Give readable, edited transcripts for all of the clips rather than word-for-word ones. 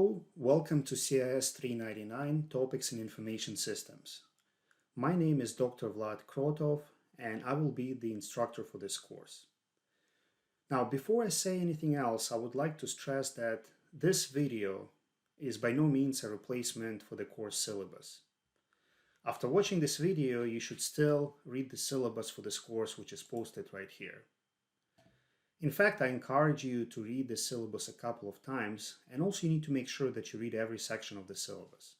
Hello, welcome to CIS399 Topics in Information Systems. My name is Dr. Vlad Krotov and I will be the instructor for this course. Now, before I say anything else, I would like to stress that this video is by no means a replacement for the course syllabus. After watching this video, you should still read the syllabus for this course, which is posted right here. In fact, I encourage you to read the syllabus a couple of times, and also you need to make sure that you read every section of the syllabus.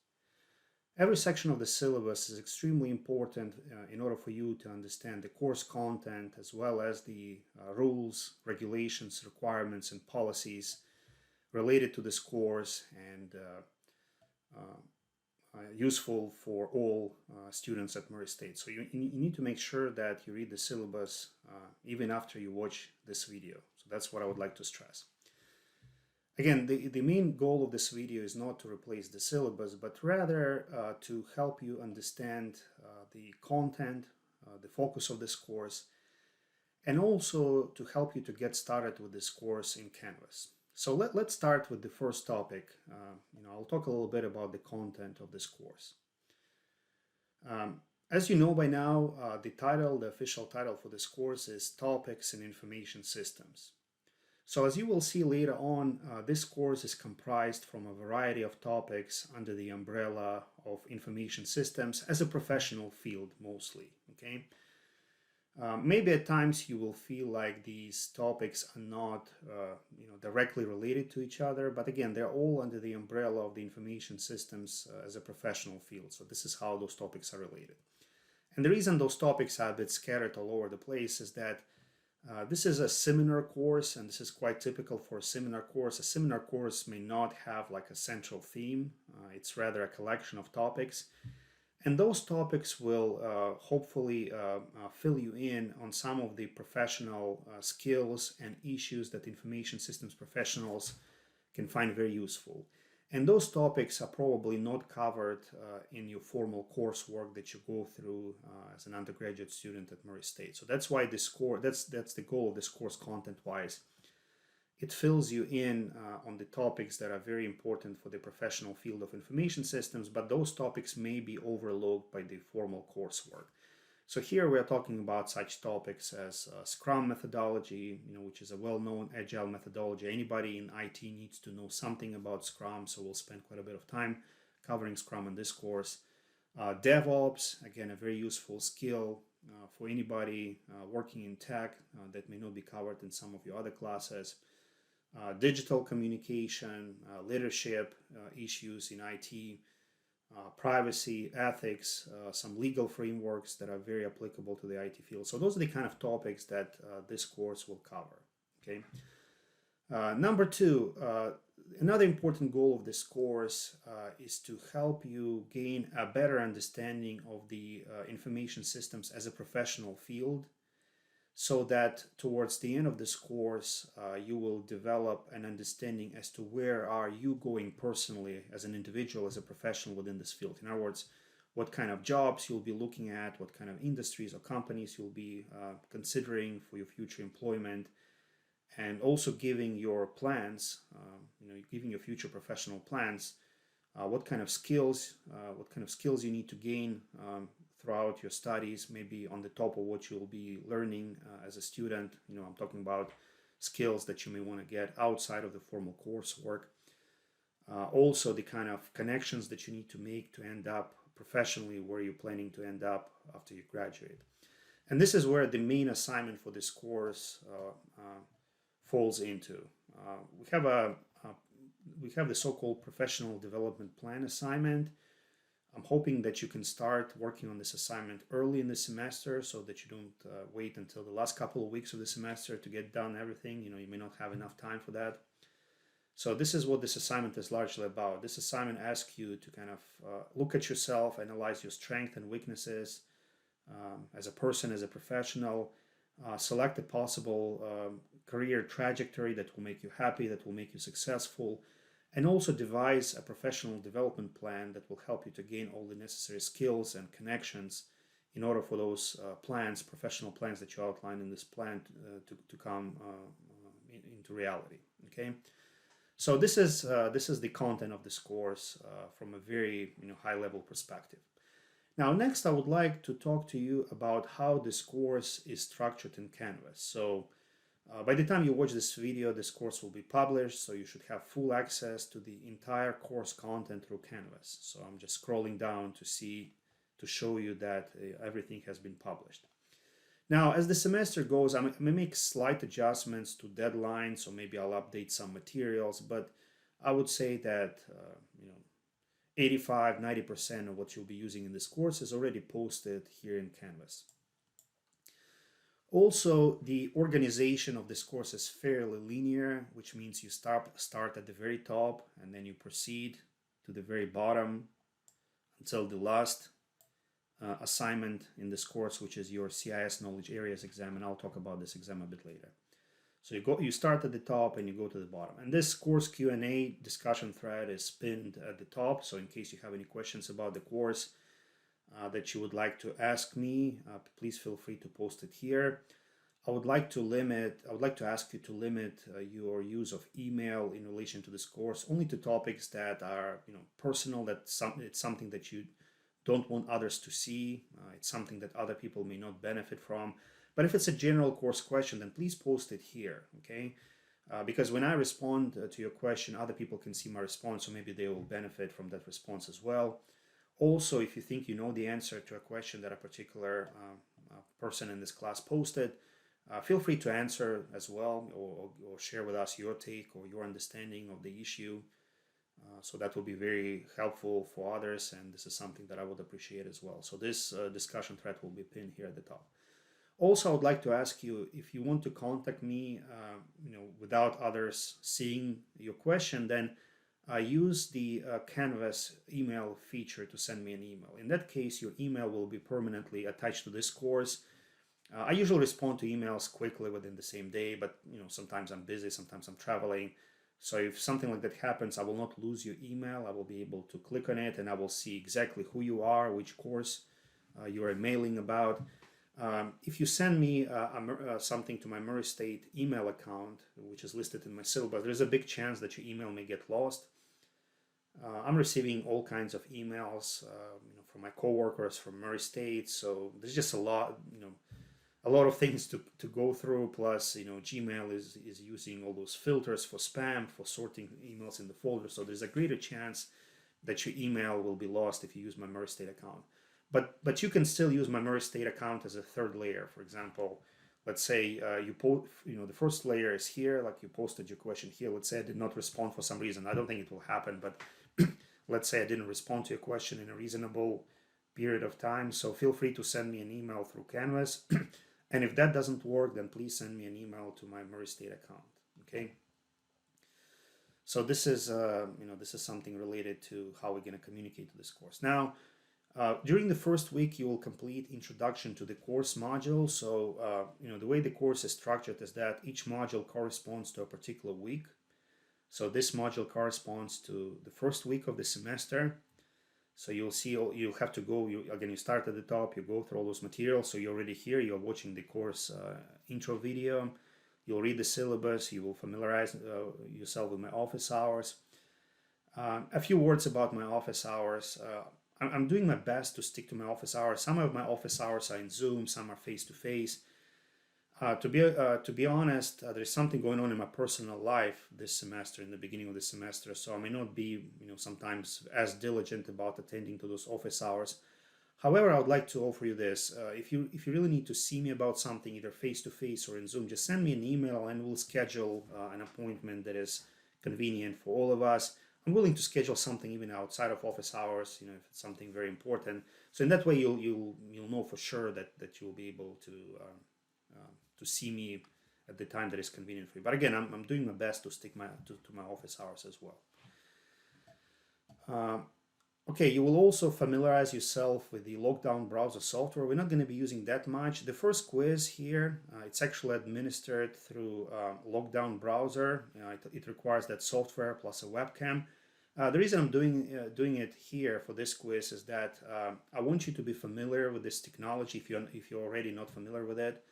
Every section of the syllabus is extremely important in order for you to understand the course content as well as the rules, regulations, requirements, and policies related to this course and useful for all students at Murray State. So you need to make sure that you read the syllabus even after you watch this video. So that's what I would like to stress. Again, the main goal of this video is not to replace the syllabus, but rather to help you understand the content, the focus of this course, and also to help you to get started with this course in Canvas. So let's start with the first topic. I'll talk a little bit about the content of this course. As you know by now, the official title for this course is Topics in Information Systems. So as you will see later on, this course is comprised from a variety of topics under the umbrella of information systems as a professional field mostly, okay? Maybe at times you will feel like these topics are not directly related to each other, but again, they're all under the umbrella of the information systems as a professional field. So this is how those topics are related. And the reason those topics are a bit scattered all over the place is that this is a seminar course, and this is quite typical for a seminar course. A seminar course may not have like a central theme. It's rather a collection of topics. And those topics will hopefully fill you in on some of the professional skills and issues that information systems professionals can find very useful. And those topics are probably not covered in your formal coursework that you go through as an undergraduate student at Murray State. So that's why this course, that's the goal of this course content-wise. It fills you in on the topics that are very important for the professional field of information systems, but those topics may be overlooked by the formal coursework. So here we are talking about such topics as Scrum Methodology, which is a well-known agile methodology. Anybody in IT needs to know something about Scrum, so we'll spend quite a bit of time covering Scrum in this course. DevOps, again, a very useful skill for anybody working in tech that may not be covered in some of your other classes. Digital communication, leadership issues in IT, privacy, ethics, some legal frameworks that are very applicable to the IT field. So those are the kind of topics that this course will cover. Okay. Number two, another important goal of this course is to help you gain a better understanding of the information systems as a professional field, so that towards the end of this course, you will develop an understanding as to where are you going personally as an individual, as a professional within this field. In other words, what kind of jobs you'll be looking at, what kind of industries or companies you'll be considering for your future employment, and also giving your plans, giving your future professional plans, what kind of skills you need to gain throughout your studies, maybe on the top of what you'll be learning as a student. I'm talking about skills that you may want to get outside of the formal coursework. Also, the kind of connections that you need to make to end up professionally where you're planning to end up after you graduate. And this is where the main assignment for this course falls into. We have the so-called professional development plan assignment. I'm hoping that you can start working on this assignment early in the semester so that you don't wait until the last couple of weeks of the semester to get done everything. You may not have enough time for that. So this is what this assignment is largely about. This assignment asks you to kind of look at yourself, analyze your strengths and weaknesses as a person, as a professional, select a possible career trajectory that will make you happy, that will make you successful, and also devise a professional development plan that will help you to gain all the necessary skills and connections in order for those professional plans that you outline in this plan to come into reality. Okay. So this is the content of this course from a very high level perspective. Now next I would like to talk to you about how this course is structured in Canvas. So by the time you watch this video, this course will be published, so you should have full access to the entire course content through Canvas. So I'm just scrolling down to show you that everything has been published. Now, as the semester goes, I may make slight adjustments to deadlines, so maybe I'll update some materials, but I would say that 85–90% of what you'll be using in this course is already posted here in Canvas. Also, the organization of this course is fairly linear, which means you start at the very top and then you proceed to the very bottom until the last assignment in this course, which is your CIS Knowledge Areas exam, and I'll talk about this exam a bit later. So you start at the top and you go to the bottom. And this course Q&A discussion thread is pinned at the top, so in case you have any questions about the course that you would like to ask me, please feel free to post it here. I would like to ask you to limit your use of email in relation to this course only to topics that are personal, it's something that you don't want others to see, it's something that other people may not benefit from. But if it's a general course question, then please post it here, okay? Because when I respond to your question, other people can see my response, so maybe they will benefit from that response as well. Also, if you think you know the answer to a question that a particular person in this class posted, feel free to answer as well, or share with us your take or your understanding of the issue. So that will be very helpful for others, and this is something that I would appreciate as well. So this discussion thread will be pinned here at the top. Also, I would like to ask you, if you want to contact me without others seeing your question, then use the Canvas email feature to send me an email. In that case, your email will be permanently attached to this course. I usually respond to emails quickly within the same day, but sometimes I'm busy, sometimes I'm traveling. So if something like that happens, I will not lose your email. I will be able to click on it and I will see exactly who you are, which course you are mailing about. If you send me something to my Murray State email account, which is listed in my syllabus, there's a big chance that your email may get lost. I'm receiving all kinds of emails from my coworkers from Murray State, so there's just a lot of things to go through. Plus, Gmail is using all those filters for spam, for sorting emails in the folder. So there's a greater chance that your email will be lost if you use my Murray State account. But you can still use my Murray State account as a third layer. For example, let's say the first layer is here, like you posted your question here. Let's say I did not respond for some reason. I don't think it will happen, but let's say I didn't respond to your question in a reasonable period of time. So feel free to send me an email through Canvas. And if that doesn't work, then please send me an email to my Murray State account. Okay. So this is something related to how we're going to communicate to this course. Now, during the first week, you will complete introduction to the course module. So the way the course is structured is that each module corresponds to a particular week. So this module corresponds to the first week of the semester. So you'll see, you have to go, you start at the top, you go through all those materials. So you're already here, you're watching the course intro video, you'll read the syllabus, you will familiarize yourself with my office hours. A few words about my office hours. I'm doing my best to stick to my office hours. Some of my office hours are in Zoom, some are face-to-face. To be honest, there's something going on in my personal life this semester, in the beginning of the semester, so I may not be, sometimes as diligent about attending to those office hours. However, I would like to offer you this. If you really need to see me about something, either face-to-face or in Zoom, just send me an email and we'll schedule an appointment that is convenient for all of us. I'm willing to schedule something even outside of office hours, if it's something very important. So in that way, you'll know for sure that you'll be able to see me at the time that is convenient for you. But again, I'm doing my best to stick to my office hours as well. Okay, you will also familiarize yourself with the lockdown browser software. We're not going to be using that much. The first quiz here, it's actually administered through lockdown browser. It requires that software plus a webcam. The reason I'm doing it here for this quiz is that I want you to be familiar with this technology if you're already not familiar with it.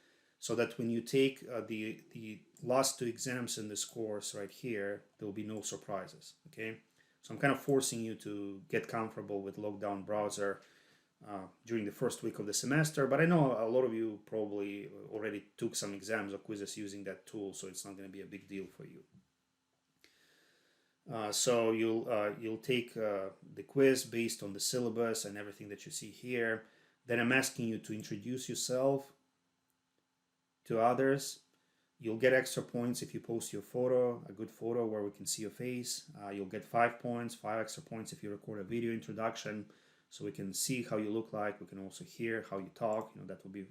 so that when you take the last 2 exams in this course right here, there will be no surprises, okay? So I'm kind of forcing you to get comfortable with lockdown browser during the first week of the semester, but I know a lot of you probably already took some exams or quizzes using that tool, so it's not going to be a big deal for you. So you'll take the quiz based on the syllabus and everything that you see here. Then I'm asking you to introduce yourself to others. You'll get extra points if you post your photo, a good photo where we can see your face. You'll get 5 points, 5 extra points if you record a video introduction, so we can see how you look like. We can also hear how you talk. That will be,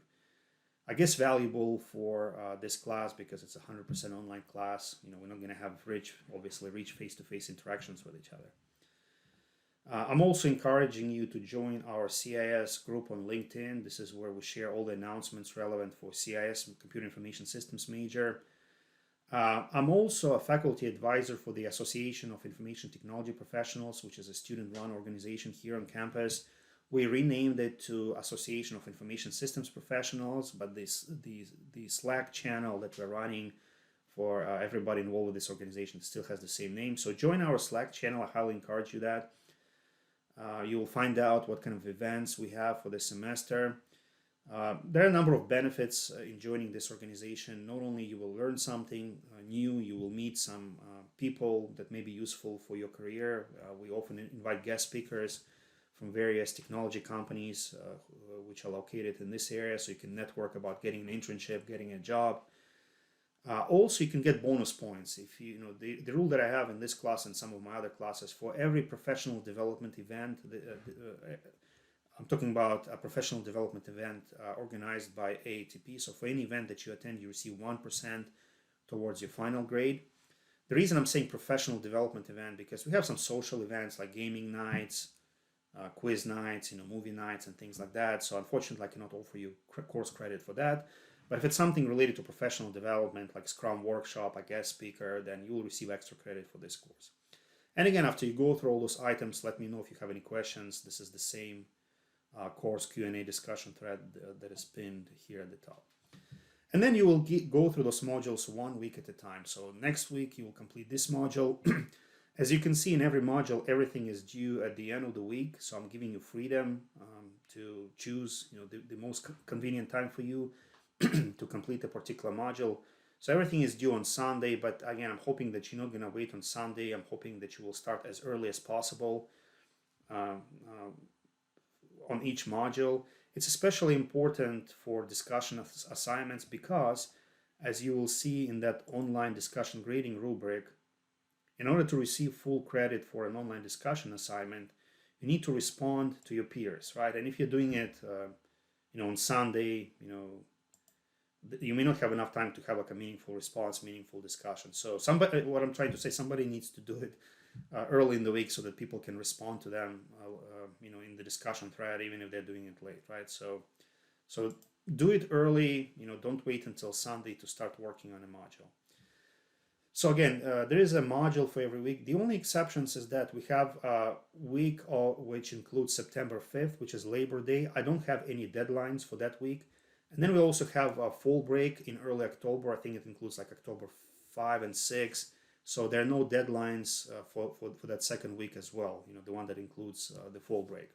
I guess, valuable for this class because it's a 100% online class. We're not going to have obviously rich face-to-face interactions with each other. I'm also encouraging you to join our CIS group on LinkedIn. This is where we share all the announcements relevant for CIS, Computer Information Systems major. I'm also a faculty advisor for the Association of Information Technology Professionals, which is a student-run organization here on campus. We renamed it to Association of Information Systems Professionals, but the Slack channel that we're running for everybody involved with this organization still has the same name. So join our Slack channel. I highly encourage you that. You will find out what kind of events we have for this semester. There are a number of benefits in joining this organization. Not only you will learn something new, you will meet some people that may be useful for your career. We often invite guest speakers from various technology companies which are located in this area, so you can network about getting an internship, getting a job. Also, you can get bonus points. If the rule that I have in this class and some of my other classes, for every professional development event, I'm talking about a professional development event organized by AATP. So for any event that you attend, you receive 1% towards your final grade. The reason I'm saying professional development event, because we have some social events like gaming nights, quiz nights, movie nights and things like that. So unfortunately, I cannot offer you course credit for that. But if it's something related to professional development, like Scrum workshop, a guest speaker, then you will receive extra credit for this course. And again, after you go through all those items, let me know if you have any questions. This is the same course Q&A discussion thread that is pinned here at the top. And then you will go through those modules 1 week at a time. So next week, you will complete this module. As you can see in every module, everything is due at the end of the week. So I'm giving you freedom to choose the most convenient time for you to complete a particular module. So everything is due on Sunday, but again, I'm hoping that you're not going to wait on Sunday. I'm hoping that you will start as early as possible on each module. It's especially important for discussion assignments because, as you will see in that online discussion grading rubric, in order to receive full credit for an online discussion assignment, you need to respond to your peers, right? And if you're doing it, on Sunday, you may not have enough time to have like a meaningful response, meaningful discussion. So what I'm trying to say, somebody needs to do it early in the week so that people can respond to them, in the discussion thread, even if they're doing it late, right? So do it early. Don't wait until Sunday to start working on a module. So again, there is a module for every week. The only exceptions is that we have a week which includes September 5th, which is Labor Day. I don't have any deadlines for that week. And then we also have a fall break in early October. I think it includes like October 5 and 6. So there are no deadlines for that second week as well, the one that includes the fall break.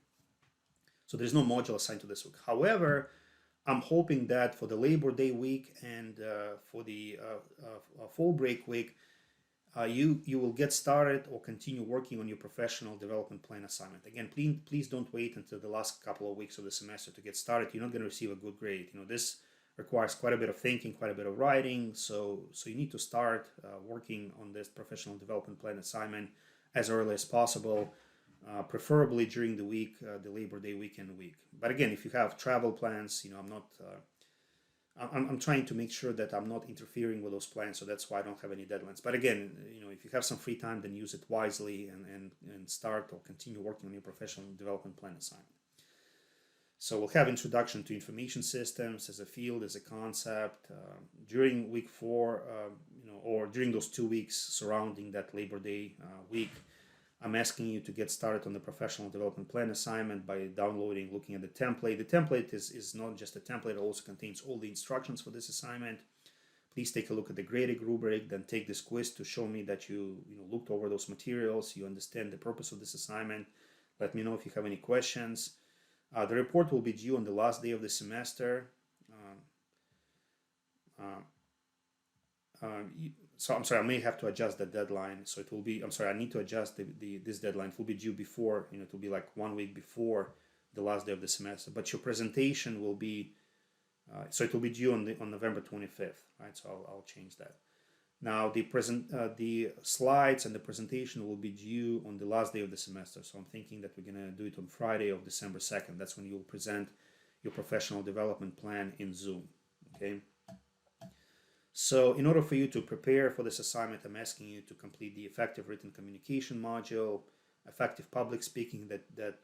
So there's no module assigned to this week. However, I'm hoping that for the Labor Day week and for the fall break week, you will get started or continue working on your professional development plan assignment. Again, please don't wait until the last couple of weeks of the semester to get started. You're not going to receive a good grade. This requires quite a bit of thinking, quite a bit of writing. So you need to start working on this professional development plan assignment as early as possible, preferably during the week, the Labor Day weekend week. But again, if you have travel plans, I'm trying to make sure that I'm not interfering with those plans, so that's why I don't have any deadlines. But again, if you have some free time, then use it wisely and start or continue working on your professional development plan assignment. So we'll have introduction to information systems as a field, as a concept during week 4, or during those 2 weeks surrounding that Labor Day week. I'm asking you to get started on the professional development plan assignment by downloading, looking at the template. The template is not just a template, it also contains all the instructions for this assignment. Please take a look at the grading rubric, then take this quiz to show me that you looked over those materials, you understand the purpose of this assignment. Let me know if you have any questions. The report will be due on the last day of the semester. So I'm sorry, I may have to adjust the deadline. So it will be, I'm sorry, I need to adjust this deadline. It will be due before, it will be like 1 week before the last day of the semester. But your presentation will be, so it will be due on November 25th, right? So I'll change that. Now the slides and the presentation will be due on the last day of the semester. So I'm thinking that we're gonna do it on Friday of December 2nd. That's when you'll present your professional development plan in Zoom, okay? So in order for you to prepare for this assignment, I'm asking you to complete the effective written communication module, effective public speaking that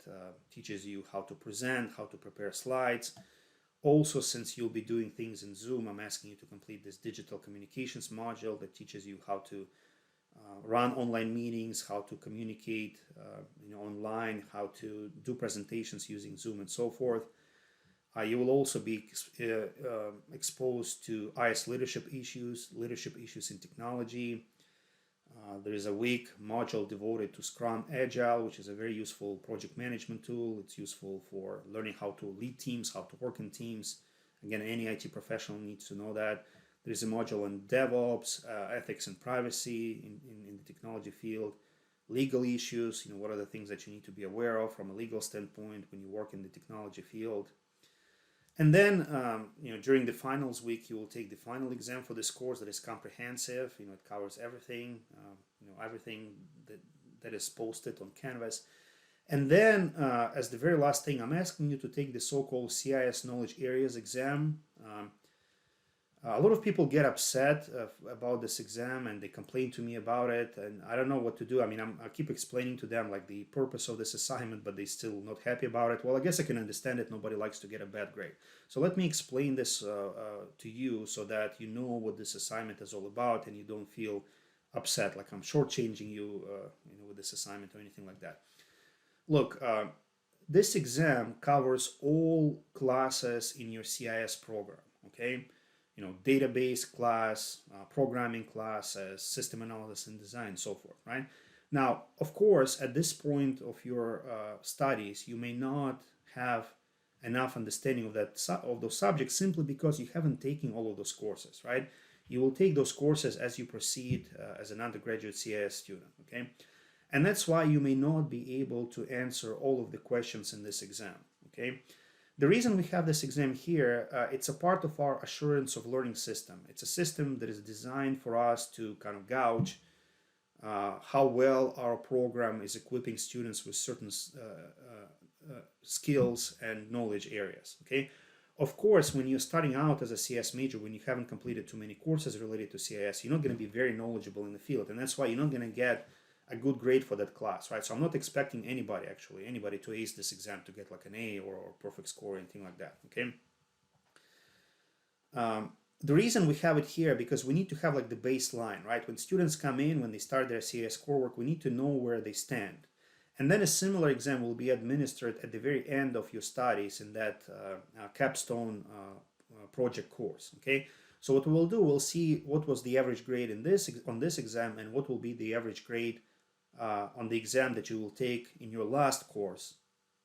teaches you how to present, how to prepare slides. Also, since you'll be doing things in Zoom, I'm asking you to complete this digital communications module that teaches you how to run online meetings, how to communicate online, how to do presentations using Zoom and so forth. You will also be exposed to IS leadership issues in technology. There is a week module devoted to Scrum Agile, which is a very useful project management tool. It's useful for learning how to lead teams, how to work in teams. Again, any IT professional needs to know that. There is a module on DevOps, ethics and privacy in the technology field, legal issues, what are the things that you need to be aware of from a legal standpoint when you work in the technology field. And then, during the finals week, you will take the final exam for this course that is comprehensive. It covers everything, everything that is posted on Canvas. And then, as the very last thing, I'm asking you to take the so-called CIS Knowledge Areas exam. A lot of people get upset about this exam and they complain to me about it, and I don't know what to do. I mean, I keep explaining to them like the purpose of this assignment, but they're still not happy about it. Well, I guess I can understand it. Nobody likes to get a bad grade. So let me explain this to you so that you know what this assignment is all about and you don't feel upset like I'm shortchanging you, with this assignment or anything like that. Look, this exam covers all classes in your CIS program, okay? Database class, programming classes, system analysis and design, so forth, right? Now, of course, at this point of your studies, you may not have enough understanding of those subjects simply because you haven't taken all of those courses, right? You will take those courses as you proceed as an undergraduate CIS student, okay? And that's why you may not be able to answer all of the questions in this exam, okay? The reason we have this exam here, it's a part of our assurance of learning system. It's a system that is designed for us to kind of gauge how well our program is equipping students with certain skills and knowledge areas, okay? Of course, when you're starting out as a CS major, when you haven't completed too many courses related to CIS, you're not going to be very knowledgeable in the field, and that's why you're not going to get a good grade for that class, right? So I'm not expecting anybody to ace this exam to get like an A or perfect score or anything like that, okay? The reason we have it here, because we need to have like the baseline, right? When students come in, when they start their CIS core work, we need to know where they stand. And then a similar exam will be administered at the very end of your studies in that capstone project course, okay? So what we'll do, we'll see what was the average grade on this exam and what will be the average grade on the exam that you will take in your last course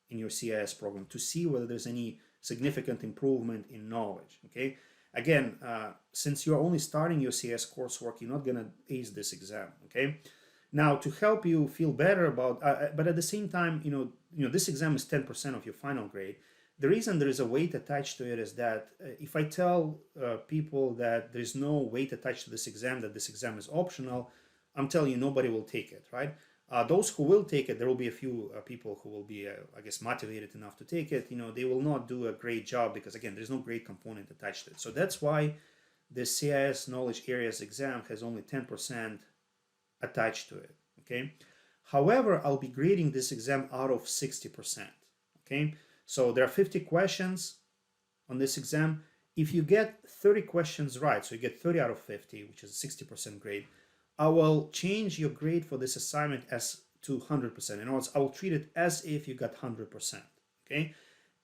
in your CIS program to see whether there's any significant improvement in knowledge, okay? Again, since you're only starting your CIS coursework, you're not going to ace this exam, okay? Now, to help you feel better about, but at the same time, this exam is 10% of your final grade. The reason there is a weight attached to it is that if I tell people that there's no weight attached to this exam, that this exam is optional, I'm telling you nobody will take it, right? Those who will take it, there will be a few people who will be, I guess, motivated enough to take it. They will not do a great job because, again, there's no grade component attached to it. So that's why the CIS Knowledge Areas exam has only 10% attached to it, okay? However, I'll be grading this exam out of 60%, okay? So there are 50 questions on this exam. If you get 30 questions right, so you get 30 out of 50, which is a 60% grade, I will change your grade for this assignment as to 100%. In other words, I will treat it as if you got 100%. Okay?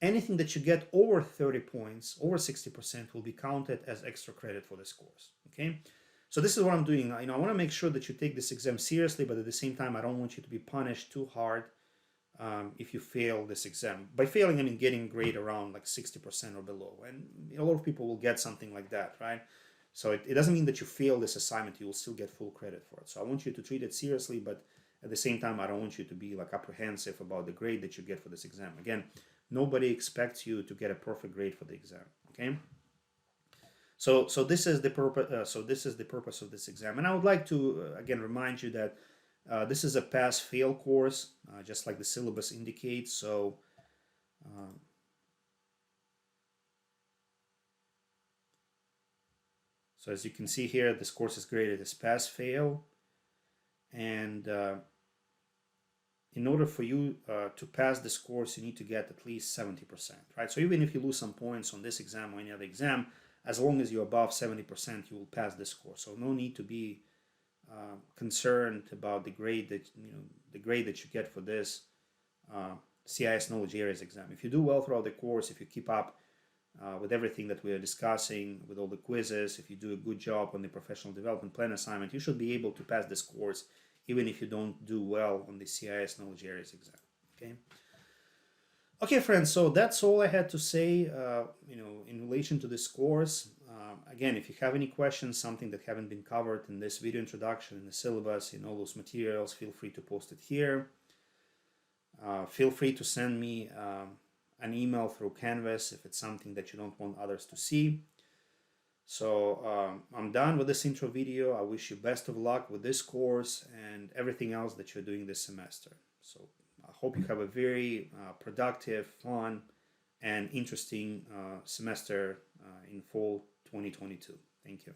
Anything that you get over 30 points, over 60%, will be counted as extra credit for this course. Okay? So this is what I'm doing. I want to make sure that you take this exam seriously, but at the same time, I don't want you to be punished too hard if you fail this exam. By failing, I mean getting a grade around like 60% or below. And a lot of people will get something like that, right? So it doesn't mean that you fail this assignment. You will still get full credit for it. So I want you to treat it seriously, but at the same time, I don't want you to be like apprehensive about the grade that you get for this exam. Again, nobody expects you to get a perfect grade for the exam. Okay. So this is the purpose. So this is the purpose of this exam, and I would like to again remind you that this is a pass-fail course, just like the syllabus indicates. So as you can see here, this course is graded as pass-fail, and in order for you to pass this course, you need to get at least 70%, right? So even if you lose some points on this exam or any other exam, as long as you're above 70%, you will pass this course. So no need to be concerned about the grade that you get for this CIS knowledge areas exam. If you do well throughout the course, if you keep up with everything that we are discussing, with all the quizzes, if you do a good job on the professional development plan assignment, you should be able to pass this course even if you don't do well on the CIS knowledge areas exam. Okay, friends, so that's all I had to say in relation to this course. Again, if you have any questions, something that haven't been covered in this video introduction, in the syllabus, in all those materials, feel free to post it here. Feel free to send me an email through Canvas if it's something that you don't want others to see. So I'm done with this intro video. I wish you best of luck with this course and everything else that you're doing this semester. So I hope you have a very productive, fun, and interesting semester in fall 2022. Thank you.